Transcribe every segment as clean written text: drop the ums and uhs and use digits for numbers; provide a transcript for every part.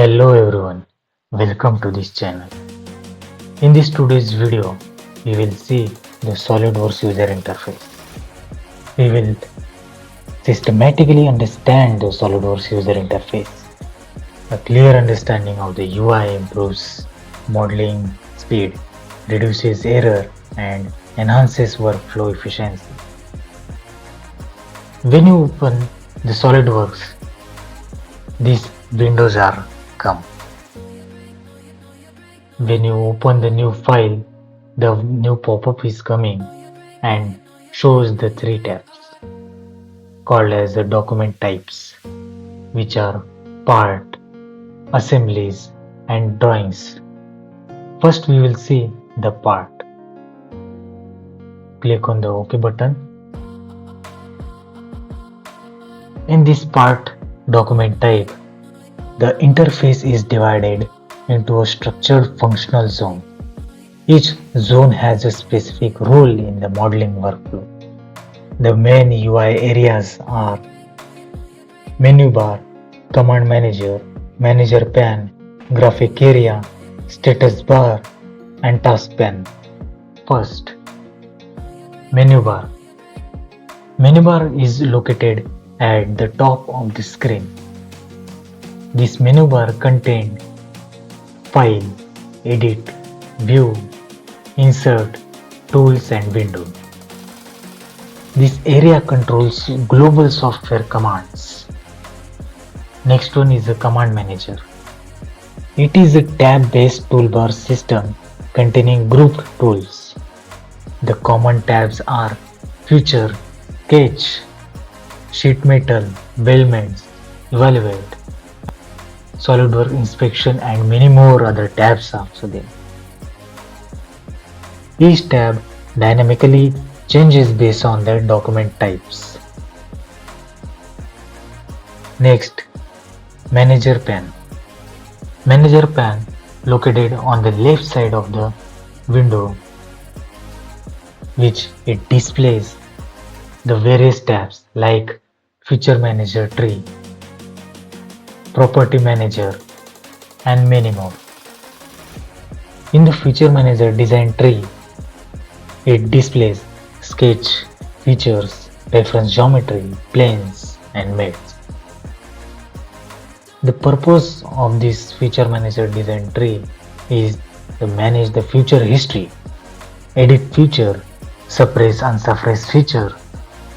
Hello everyone, welcome to this channel. In this today's video, we will see the SOLIDWORKS user interface. We will systematically understand the SOLIDWORKS user interface. A clear understanding of the UI improves modeling speed, reduces error, and enhances workflow efficiency. When you open the SOLIDWORKS, these windows are come. When you open the new file, the new pop-up is coming and shows the three tabs called as the document types, which are part, assemblies, and drawings. First we will see the part. Click on the OK button. In this part document type, the interface is divided into a structured functional zone. Each zone has a specific role in the modeling workflow. The main UI areas are menu bar, command manager, manager pane, graphic area, status bar, and task pane. First, menu bar. Menu bar is located at the top of the screen. This menu bar contains File, Edit, View, Insert, Tools and Window. This area controls global software commands. Next one is the Command Manager. It is a tab-based toolbar system containing grouped tools. The common tabs are Feature, Sketch, Sheet Metal, Elements, Evaluate, SolidWorks Inspection, and many more other tabs are also there. Each tab dynamically changes based on the document types. Next, Manager pane. Manager pane located on the left side of the window, which it displays the various tabs like Feature Manager tree, Property Manager, and many more. In the Feature Manager design tree, it displays sketch, features, reference geometry, planes, and mates. The purpose of this Feature Manager design tree is to manage the feature history, edit feature, suppress unsuppressed feature,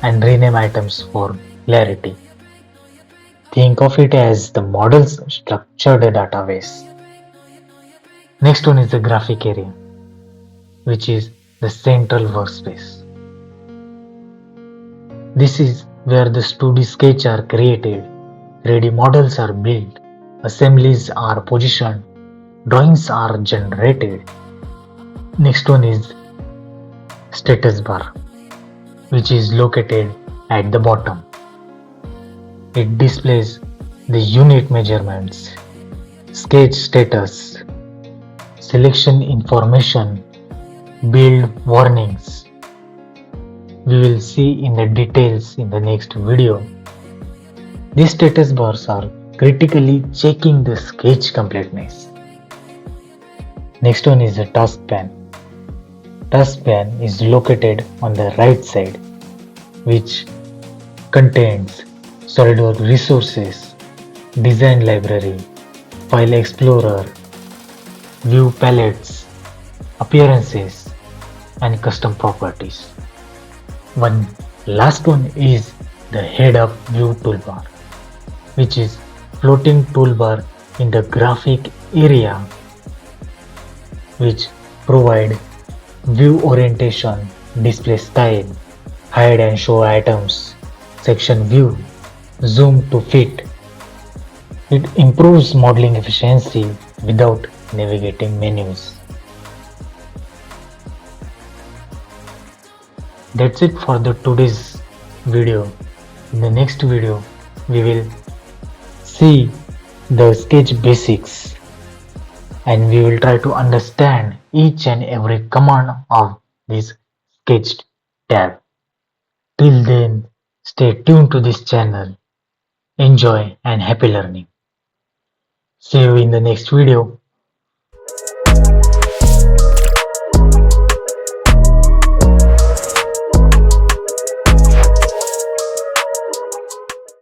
and rename items for clarity. Think of it as the model's structured database. Next one is the graphic area, which is the central workspace. This is where the 2D sketches are created, 3D models are built, assemblies are positioned, drawings are generated. Next one is status bar, which is located at the bottom. It displays the unit measurements, sketch status, selection information, build warnings. We will see in the details in the next video. These status bars are critically checking the sketch completeness. Next one is the task pane. Task pane is located on the right side, which contains SolidWorks resources, design library, file explorer, view palettes, appearances, and custom properties. One last one is the head-up view toolbar, which is floating toolbar in the graphic area, which provide view orientation, display style, hide and show items, section view, zoom to fit. It improves modeling efficiency without navigating menus. That's it for the today's video. In the next video, we will see the sketch basics and we will try to understand each and every command of this sketch tab. Till then, stay tuned to this channel. Enjoy and happy learning. See you in the next video.